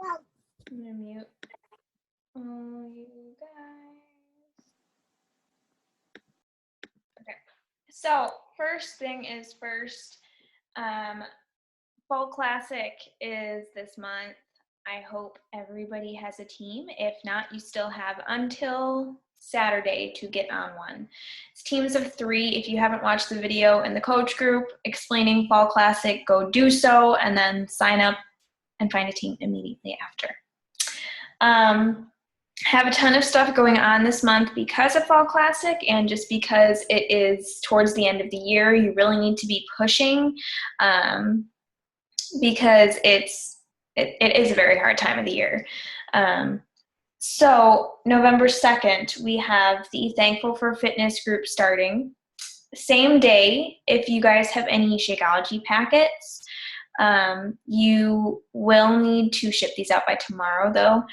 I'm gonna mute all you guys. Okay, so first thing is first, Fall Classic is this month. I hope everybody has a team. If not, you still have until Saturday to get on one. It's teams of 3. If you haven't watched the video in the coach group explaining Fall Classic, go do so and then sign up and find a team immediately after. Have a ton of stuff going on this month because of Fall Classic, and just because it is towards the end of the year, you really need to be pushing because it is a very hard time of the year. So November 2nd, we have the Thankful for Fitness group starting. Same day, if you guys have any Shakeology packets, you will need to ship these out by tomorrow though.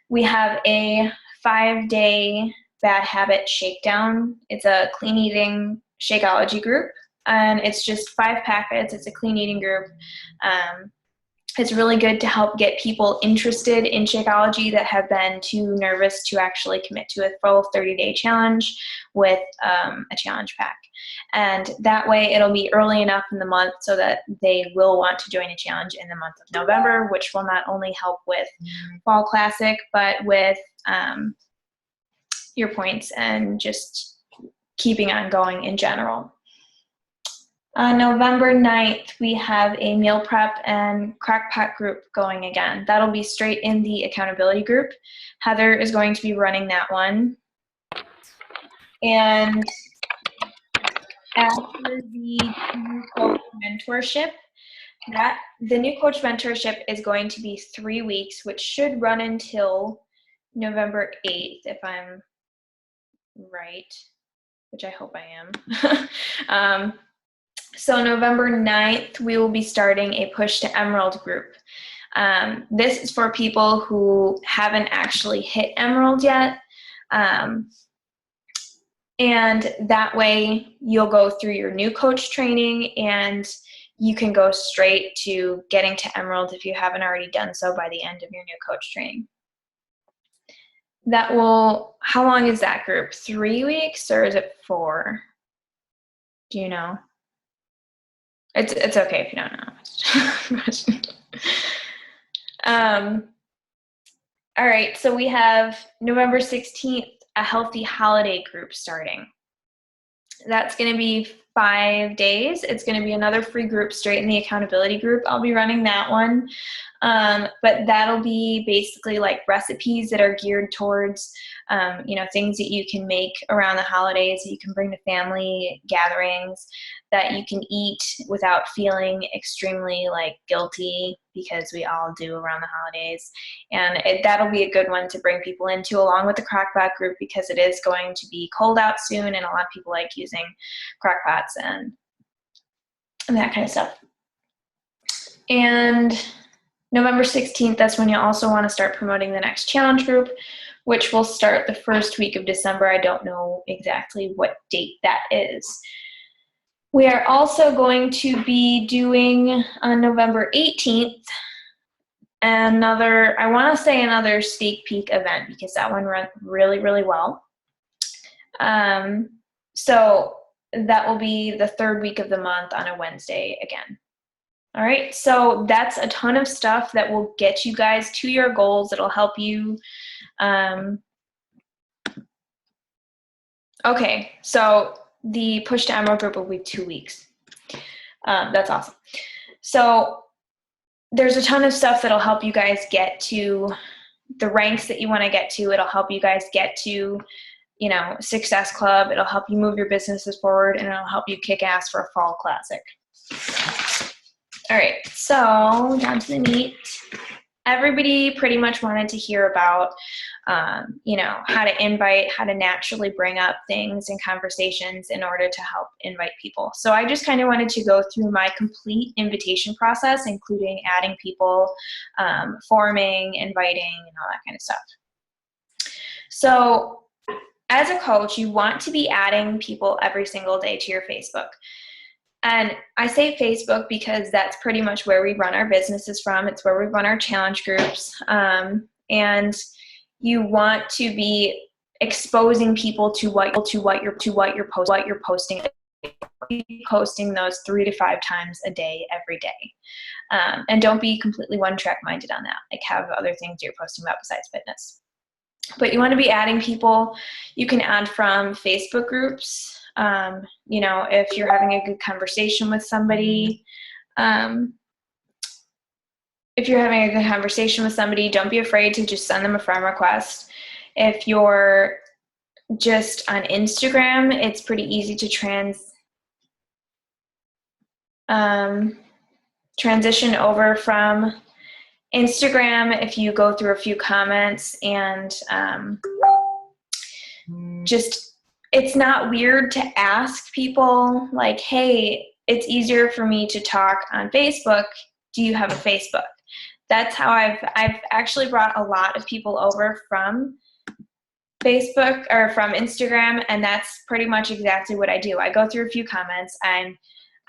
We have a 5-day bad habit shakedown. It's a clean eating Shakeology group, and it's just 5 packets. It's a clean eating group. It's really good to help get people interested in Shakeology that have been too nervous to actually commit to a full 30-day challenge with a challenge pack. And that way it'll be early enough in the month so that they will want to join a challenge in the month of November, which will not only help with Fall Classic, but with your points and just keeping on going in general. On November 9th, we have a meal prep and crockpot group going again. That'll be straight in the accountability group. Heather is going to be running that one. And after the new coach mentorship, the new coach mentorship is going to be 3 weeks, which should run until November 8th, if I'm right, which I hope I am. So November 9th, we will be starting a Push to Emerald group. This is for people who haven't actually hit Emerald yet. And that way you'll go through your new coach training and you can go straight to getting to Emerald if you haven't already done so by the end of your new coach training. How long is that group? 3 weeks or is it 4? Do you know? It's okay if you don't know. All right, so we have November 16th, a healthy holiday group starting. That's going to be 5 days. It's going to be another free group straight in the accountability group. I'll be running that one. But that'll be basically like recipes that are geared towards, things that you can make around the holidays, that you can bring to family gatherings, that you can eat without feeling extremely guilty, because we all do around the holidays. And that'll be a good one to bring people into, along with the crockpot group, because it is going to be cold out soon and a lot of people like using crockpots and that kind of stuff. And November 16th, that's when you also want to start promoting the next challenge group, which will start the first week of December. I don't know exactly what date that is. We are also going to be doing on November 18th another sneak peek event, because that one went really, really well. So that will be the 3rd week of the month on a Wednesday again. All right, so that's a ton of stuff that will get you guys to your goals. It'll help you. Okay, so the Push to Emerald group will be 2 weeks. That's awesome. So there's a ton of stuff that'll help you guys get to the ranks that you want to get to. It'll help you guys get to, Success Club. It'll help you move your businesses forward, and it'll help you kick ass for a Fall Classic. All right, so down to the meat. Everybody pretty much wanted to hear about, how to invite, how to naturally bring up things and conversations in order to help invite people. So I just kind of wanted to go through my complete invitation process, including adding people, forming, inviting, and all that kind of stuff. So as a coach, you want to be adding people every single day to your Facebook. And I say Facebook because that's pretty much where we run our businesses from. It's where we run our challenge groups. And you want to be exposing people to what you're posting. Posting those 3 to 5 times a day, every day. And don't be completely one-track minded on that. Like, have other things you're posting about besides fitness. But you want to be adding people. You can add from Facebook groups. You know, if you're having a good conversation with somebody, don't be afraid to just send them a friend request. If you're just on Instagram, it's pretty easy to transition over from Instagram if you go through a few comments and it's not weird to ask people like, hey, it's easier for me to talk on Facebook. Do you have a Facebook? That's how I've actually brought a lot of people over from Facebook or from Instagram, and that's pretty much exactly what I do. I go through a few comments and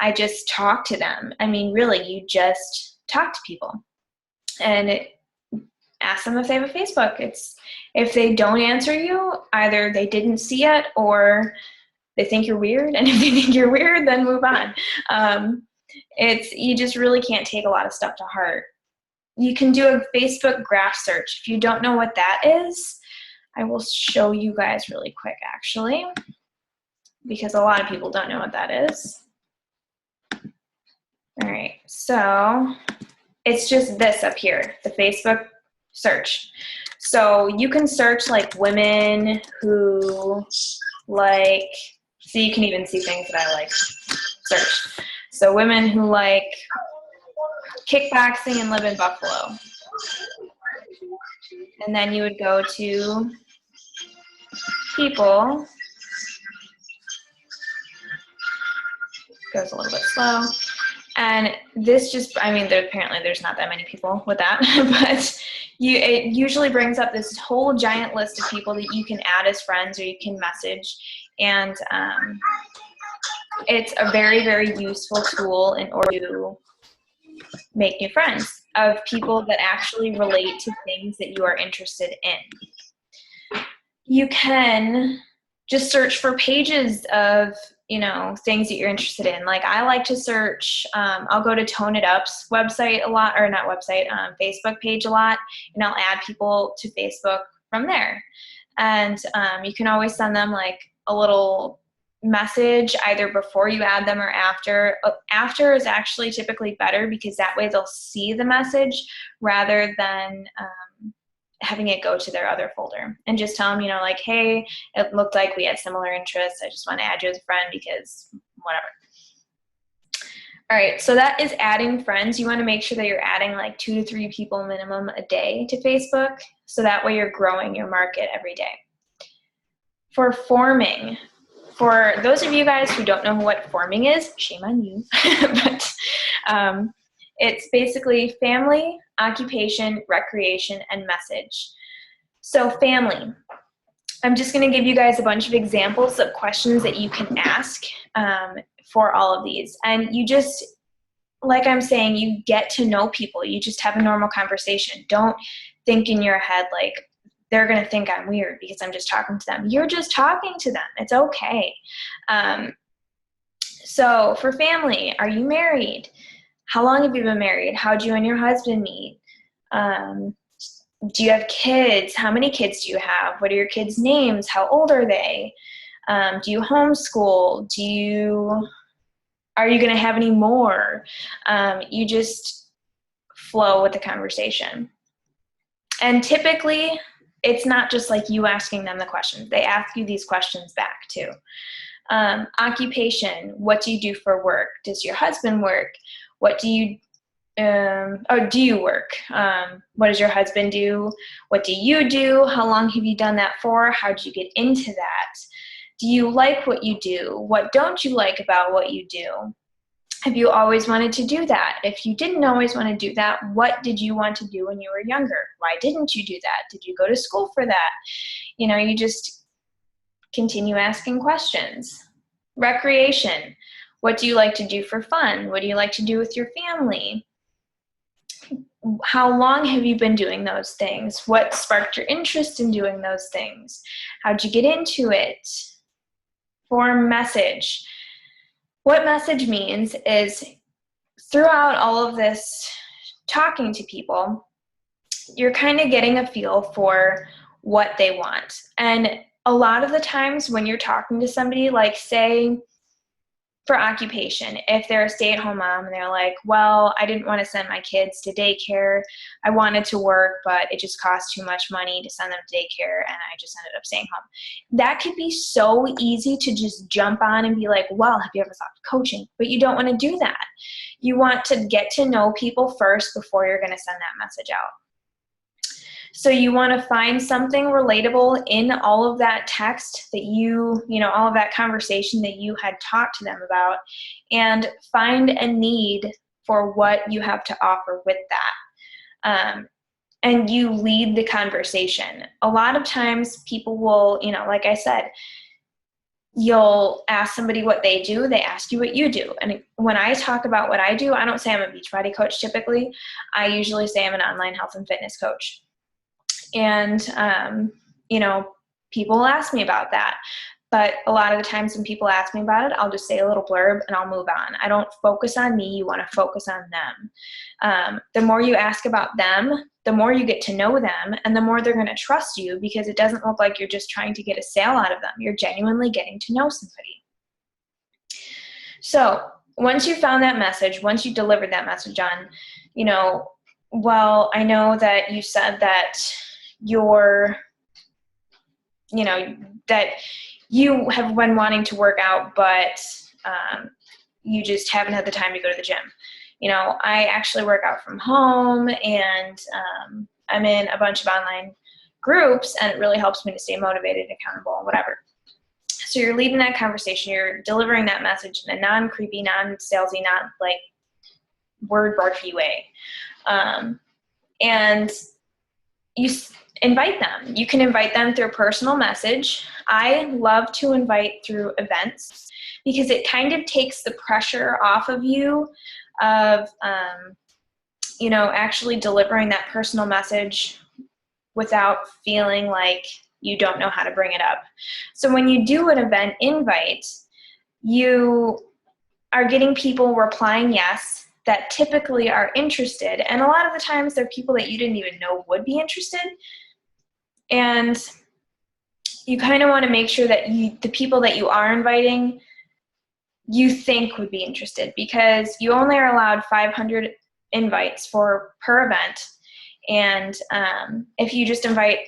I just talk to them. I mean, really, you just talk to people and ask them if they have a Facebook. If they don't answer you, either they didn't see it or they think you're weird. And if they think you're weird, then move on. You just really can't take a lot of stuff to heart. You can do a Facebook graph search. If you don't know what that is, I will show you guys really quick, actually, because a lot of people don't know what that is. All right, so it's just this up here, the Facebook search. So you can search like women who like, so you can even see things that I like search. So women who like kickboxing and live in Buffalo. And then you would go to people. Goes a little bit slow. And this just, I mean, apparently there's not that many people with that, but it usually brings up this whole giant list of people that you can add as friends or you can message. And it's a very, very useful tool in order to make new friends of people that actually relate to things that you are interested in. You can just search for pages of, you know, things that you're interested in. Like I like to search, I'll go to Tone It Up's website a lot, or not website, Facebook page a lot, and I'll add people to Facebook from there. And you can always send them like a little message either before you add them or after. After is actually typically better because that way they'll see the message rather than having it go to their other folder. And just tell them, you know, like, hey, it looked like we had similar interests. I just want to add you as a friend because whatever. All right, so that is adding friends. You want to make sure that you're adding like 2 to 3 people minimum a day to Facebook, so that way you're growing your market every day. For forming, for those of you guys who don't know what forming is, shame on you, but it's basically family, occupation, recreation, and message. So family, I'm just going to give you guys a bunch of examples of questions that you can ask for all of these. And you just, like I'm saying, you get to know people. You just have a normal conversation. Don't think in your head like, they're going to think I'm weird because I'm just talking to them. You're just talking to them. It's okay. So for family, are you married? How long have you been married? How'd you and your husband meet? Do you have kids? How many kids do you have? What are your kids' names? How old are they? Do you homeschool? Are you going to have any more? You just flow with the conversation. And typically, it's not just like you asking them the questions. They ask you these questions back too. Occupation, what do you do for work? Does your husband work? What do you, do you work? What does your husband do? What do you do? How long have you done that for? How did you get into that? Do you like what you do? What don't you like about what you do? Have you always wanted to do that? If you didn't always want to do that, what did you want to do when you were younger? Why didn't you do that? Did you go to school for that? You know, you just continue asking questions. Recreation. What do you like to do for fun? What do you like to do with your family? How long have you been doing those things? What sparked your interest in doing those things? How'd you get into it? Form message. What message means is throughout all of this talking to people, you're kind of getting a feel for what they want. And a lot of the times when you're talking to somebody, like say for occupation, if they're a stay-at-home mom and they're like, well, I didn't want to send my kids to daycare. I wanted to work, but it just cost too much money to send them to daycare, and I just ended up staying home. That could be so easy to just jump on and be like, well, have you ever thought of coaching? But you don't want to do that. You want to get to know people first before you're going to send that message out. So you want to find something relatable in all of that text that all of that conversation that you had talked to them about, and find a need for what you have to offer with that. And you lead the conversation. A lot of times people will, like I said, you'll ask somebody what they do, they ask you what you do. And when I talk about what I do, I don't say I'm a Beachbody coach typically. I usually say I'm an online health and fitness coach. And, people will ask me about that. But a lot of the times when people ask me about it, I'll just say a little blurb and I'll move on. I don't focus on me. You want to focus on them. The more you ask about them, the more you get to know them, and the more they're going to trust you, because it doesn't look like you're just trying to get a sale out of them. You're genuinely getting to know somebody. So once you found that message, once you delivered that message on, well, I know that you said that that you have been wanting to work out, but you just haven't had the time to go to the gym. I actually work out from home, and I'm in a bunch of online groups, and it really helps me to stay motivated, accountable, whatever. So you're leading that conversation, you're delivering that message in a non-creepy, non-salesy, not like word barfy way. And you invite them. You can invite them through a personal message. I love to invite through events because it kind of takes the pressure off of you of, actually delivering that personal message without feeling like you don't know how to bring it up. So when you do an event invite, you are getting people replying yes that typically are interested. And a lot of the times they're people that you didn't even know would be interested. And you kind of want to make sure that the people that you are inviting, you think would be interested, because you only are allowed 500 invites per event. And if you just invite,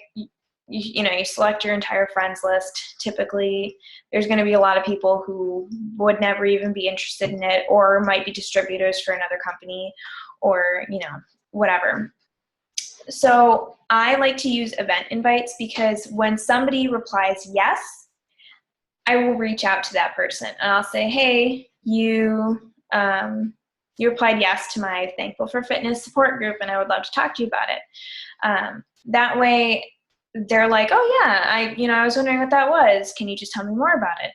you select your entire friends list, typically there's going to be a lot of people who would never even be interested in it, or might be distributors for another company, or, whatever. So I like to use event invites, because when somebody replies yes, I will reach out to that person and I'll say, hey, you replied yes to my Thankful for Fitness support group, and I would love to talk to you about it. That way they're like, oh yeah, I was wondering what that was. Can you just tell me more about it?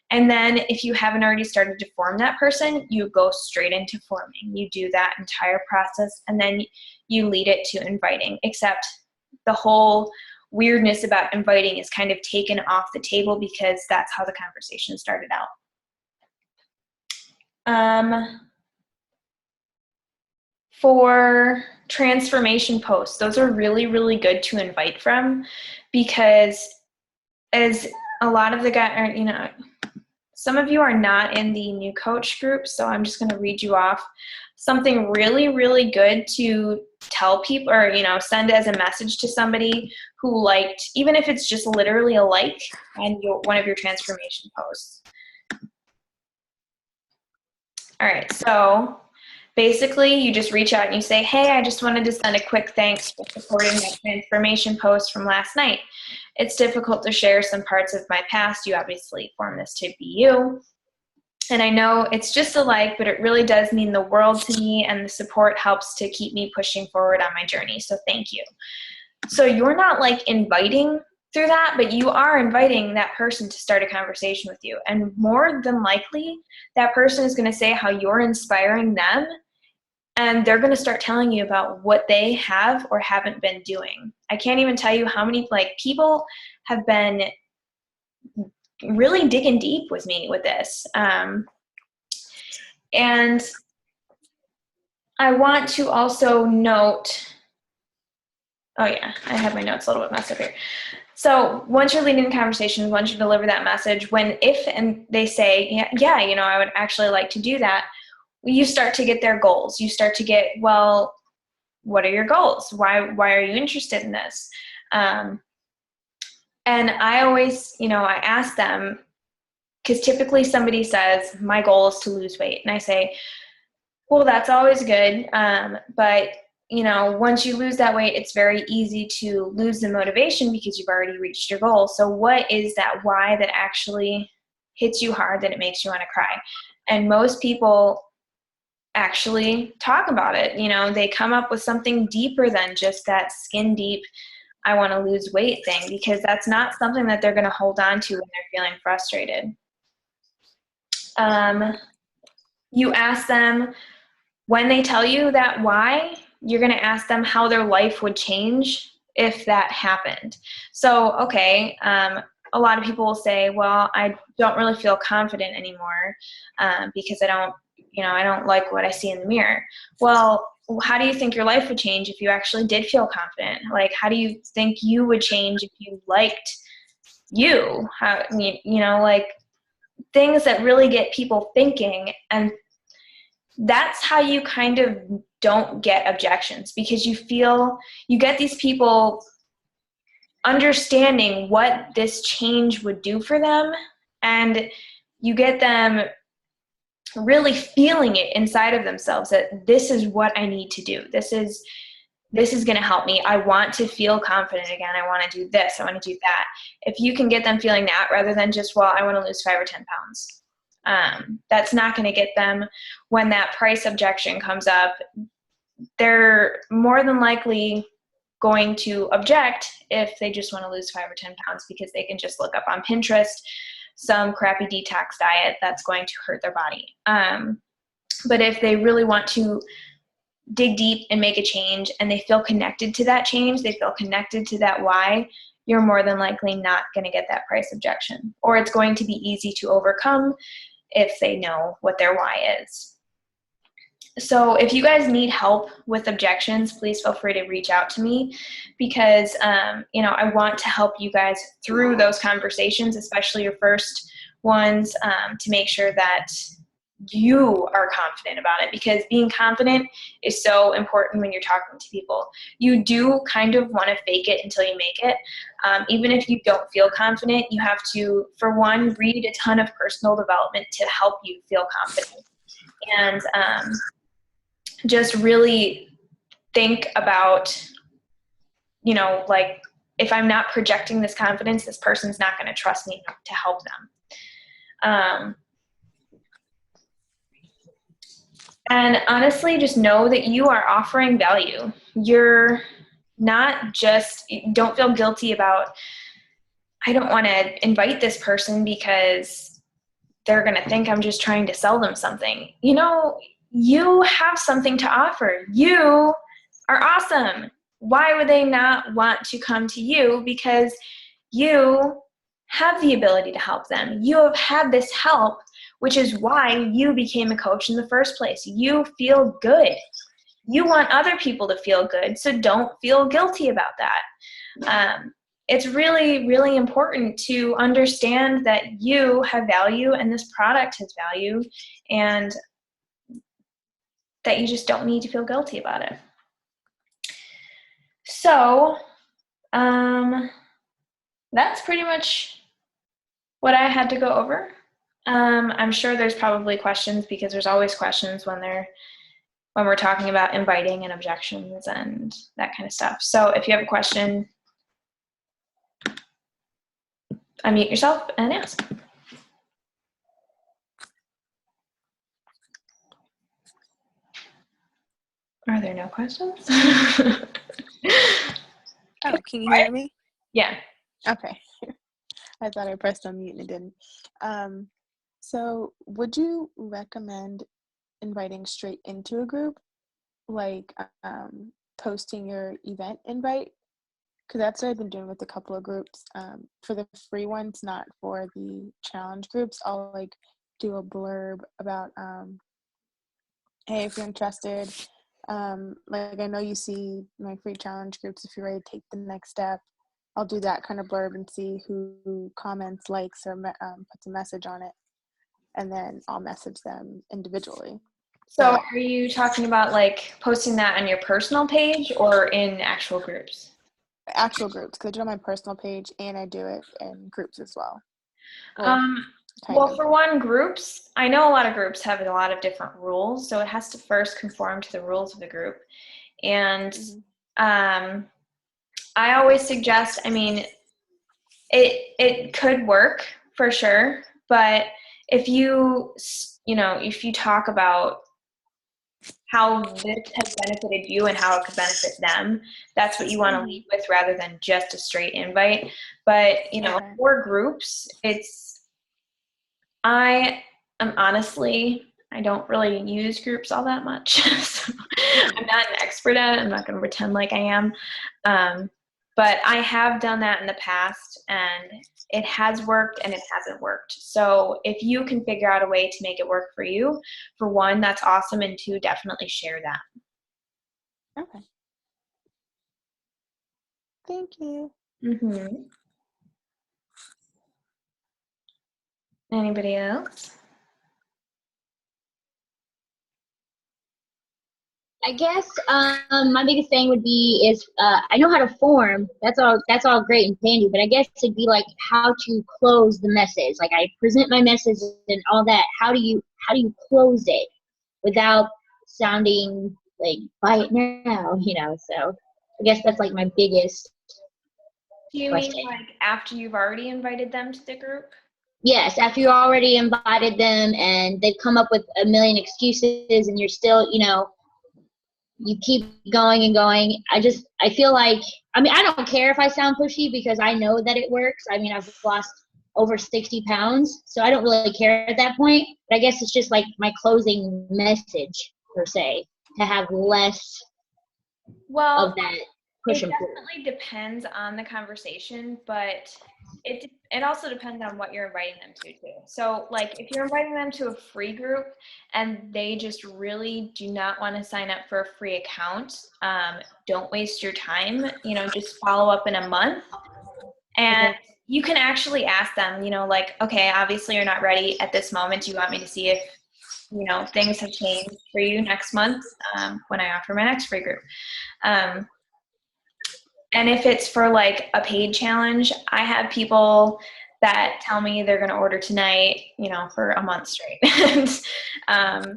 And then if you haven't already started to form that person, you go straight into forming. You do that entire process, and then you lead it to inviting, except the whole weirdness about inviting is kind of taken off the table, because that's how the conversation started out. For transformation posts, those are really, really good to invite from, because as a lot of the guys, some of you are not in the new coach group, so I'm just going to read you off something really, really good to tell people, or, send as a message to somebody who liked, even if it's just literally a like on one of your transformation posts. All right, so basically, you just reach out and you say, hey, I just wanted to send a quick thanks for supporting that transformation post from last night. It's difficult to share some parts of my past. You obviously formed this to be you. And I know it's just a like, but it really does mean the world to me, and the support helps to keep me pushing forward on my journey. So thank you. So you're not like inviting through that, but you are inviting that person to start a conversation with you. And more than likely, that person is going to say how you're inspiring them, and they're going to start telling you about what they have or haven't been doing. I can't even tell you how many people have been really digging deep with me with this. And I want to also note, oh yeah, I have my notes a little bit messed up here. So once you're leading conversations, once you deliver that message, and they say, yeah, I would actually like to do that, you start to get their goals. You start to get, well, what are your goals? Why are you interested in this? And I always, I ask them, because typically somebody says, my goal is to lose weight. And I say, well, that's always good. But once you lose that weight, it's very easy to lose the motivation because you've already reached your goal. So what is that why that actually hits you hard, that it makes you want to cry? And most people actually talk about it. They come up with something deeper than just that skin deep, I want to lose weight thing, because that's not something that they're going to hold on to when they're feeling frustrated. You ask them, when they tell you that why, you're going to ask them how their life would change if that happened. So, okay, a lot of people will say, well, I don't really feel confident anymore because I don't like what I see in the mirror. Well, how do you think your life would change if you actually did feel confident? How do you think you would change if you liked you? Things that really get people thinking. And that's how you kind of don't get objections, because you get these people understanding what this change would do for them, and you get them really feeling it inside of themselves, that this is what I need to do. This is going to help me. I want to feel confident again. I want to do this. I want to do that. If you can get them feeling that rather than just, well, I want to lose 5 or 10 pounds. That's not going to get them. When that price objection comes up, they're more than likely going to object if they just want to lose 5 or 10 pounds, because they can just look up on Pinterest some crappy detox diet that's going to hurt their body. But if they really want to dig deep and make a change, and they feel connected to that change, they feel connected to that why, you're more than likely not going to get that price objection, or it's going to be easy to overcome if they know what their why is. So if you guys need help with objections, please feel free to reach out to me, because I want to help you guys through those conversations, especially your first ones, to make sure that you are confident about it, because being confident is so important when you're talking to people. You do kind of want to fake it until you make it. Even if you don't feel confident, you have to, for one, read a ton of personal development to help you feel confident. And just really think about, if I'm not projecting this confidence, this person's not going to trust me to help them. And honestly, just know that you are offering value. You're not just, don't feel guilty about, I don't want to invite this person because they're going to think I'm just trying to sell them something. You have something to offer. You are awesome. Why would they not want to come to you? Because you have the ability to help them. You have had this help, which is why you became a coach in the first place. You feel good. You want other people to feel good, so don't feel guilty about that. It's really, really important to understand that you have value and this product has value, and that you just don't need to feel guilty about it. So that's pretty much what I had to go over. I'm sure there's probably questions, because there's always questions when we're talking about inviting and objections and that kind of stuff. So if you have a question, unmute yourself and ask. Are there no questions? Oh, can you hear me? Yeah. Okay. I thought I pressed unmute and it didn't. So would you recommend inviting straight into a group, like posting your event invite? Because that's what I've been doing with a couple of groups. For the free ones, not for the challenge groups, I'll like do a blurb about, hey, if you're interested, like I know you see my free challenge groups, if you're ready to take the next step. I'll do that kind of blurb and see who comments, likes, or puts a message on it. And then I'll message them individually. So are you talking about like posting that on your personal page or in actual groups? Actual groups, because I do it on my personal page and I do it in groups as well. Well, for one, groups, I know a lot of groups have a lot of different rules, so it has to first conform to the rules of the group. And I always suggest, I mean, it could work for sure, but if you talk about how this has benefited you and how it could benefit them, that's what you want to lead with rather than just a straight invite. But, for groups, I don't really use groups all that much. So I'm not an expert at it. I'm not going to pretend like I am. But I have done that in the past, and it has worked and it hasn't worked. So if you can figure out a way to make it work for you, for one, that's awesome. And two, definitely share that. Okay. Thank you. Anybody else? I guess my biggest thing would be is I know how to form. That's all great and dandy, but I guess it'd be like how to close the message. Like I present my message and all that. How do you close it without sounding like buy it now? So I guess that's like my biggest. Do you mean like after you've already invited them to the group? Yes, after you already invited them and they've come up with a million excuses and you're still, you keep going and going. I feel like, I don't care if I sound pushy because I know that it works. I've lost over 60 pounds, so I don't really care at that point. But I guess it's just like my closing message, per se, to have less of that push and pull. It definitely depends on the conversation, but it also depends on what you're inviting them to too. So like if you're inviting them to a free group and they just really do not want to sign up for a free account, don't waste your time, just follow up in a month. And you can actually ask them, like, okay, obviously you're not ready at this moment. Do you want me to see if, things have changed for you next month when I offer my next free group? And if it's for like a paid challenge, I have people that tell me they're going to order tonight, for a month straight. And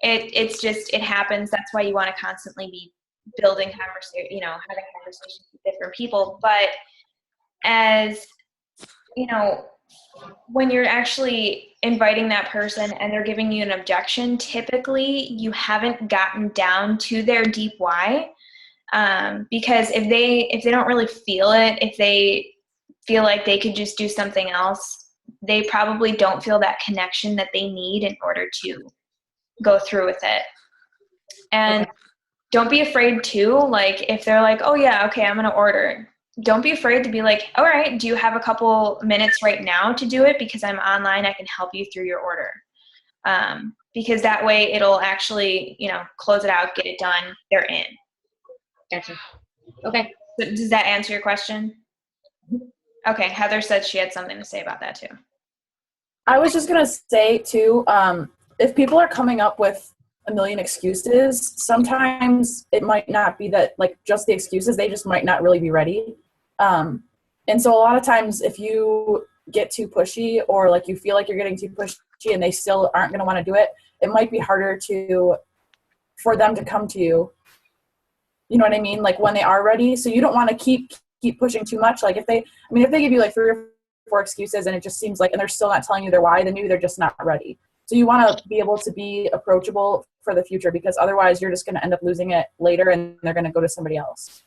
it happens. That's why you want to constantly be building conversation, having conversations with different people. But as, when you're actually inviting that person and they're giving you an objection, typically you haven't gotten down to their deep why. Because if they don't really feel it, if they feel like they could just do something else, they probably don't feel that connection that they need in order to go through with it. And don't be afraid too, like if they're like, oh yeah, okay, I'm going to order. Don't be afraid to be like, all right, do you have a couple minutes right now to do it? Because I'm online, I can help you through your order. Because that way it'll actually, close it out, get it done, they're in. Gotcha. Okay. Does that answer your question? Okay. Heather said she had something to say about that too. I was just going to say too, if people are coming up with a million excuses, sometimes it might not be that like just the excuses, they just might not really be ready. And so a lot of times if you get too pushy or like you feel like you're getting too pushy and they still aren't going to want to do it, it might be harder for them to come to you. You know what I mean? Like when they are ready. So you don't want to keep pushing too much. Like if they give you like 3 or 4 excuses and it just seems like, and they're still not telling you their why, then maybe they're just not ready. So you want to be able to be approachable for the future, because otherwise you're just going to end up losing it later and they're going to go to somebody else.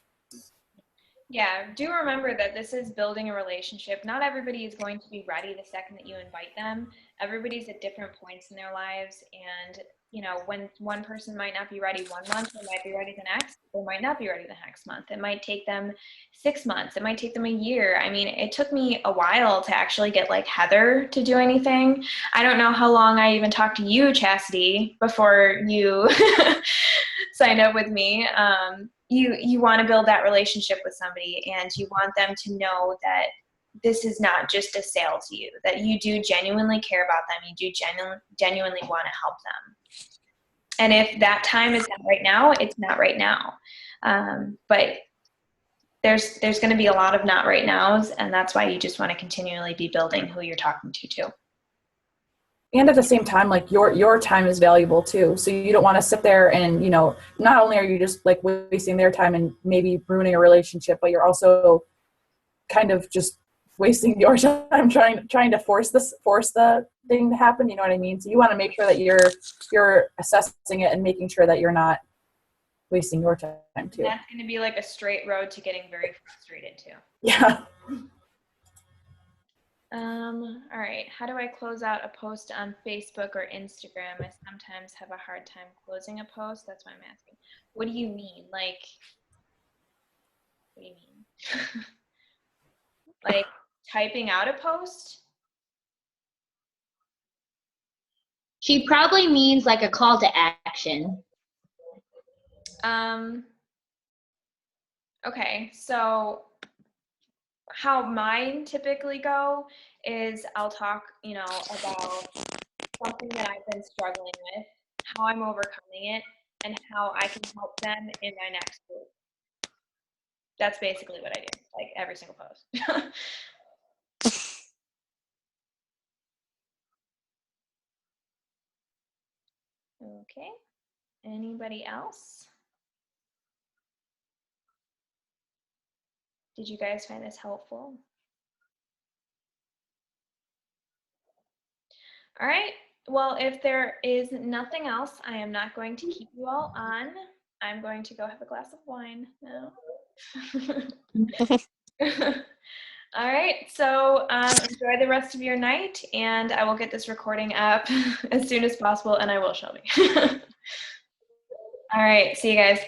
Yeah, do remember that this is building a relationship. Not everybody is going to be ready the second that you invite them. Everybody's at different points in their lives, and you know, when one person might not be ready 1 month, they might be ready the next, they might not be ready the next month. It might take them 6 months, it might take them a year. I mean, it took me a while to actually get like Heather to do anything. I don't know how long I even talked to you, Chastity, before you signed up with me. You want to build that relationship with somebody, and you want them to know that this is not just a sale to you, that you do genuinely care about them, you do genuinely want to help them. And if that time is not right now, it's not right now. But there's going to be a lot of not right nows, and that's why you just want to continually be building who you're talking to too. And at the same time, like your time is valuable too. So you don't want to sit there and, you know, not only are you just like wasting their time and maybe ruining a relationship, but you're also kind of just wasting your time trying to force the thing to happen. You know what I mean? So you want to make sure that you're assessing it and making sure that you're not wasting your time too. And that's going to be like a straight road to getting very frustrated too. Yeah. All right. How do I close out a post on Facebook or Instagram? I sometimes have a hard time closing a post. That's why I'm asking. What do you mean? Like, what do you mean? Like typing out a post? She probably means like a call to action. Okay, so how mine typically go is I'll talk, you know, about something that I've been struggling with, how I'm overcoming it, and how I can help them in my next group. That's basically what I do, like every single post. Okay, anybody else? Did you guys find this helpful? All right, well, if there is nothing else, I am not going to keep you all on. I'm going to go have a glass of wine now. All right, so enjoy the rest of your night, and I will get this recording up as soon as possible, and I will, Shelby. All right, see you guys.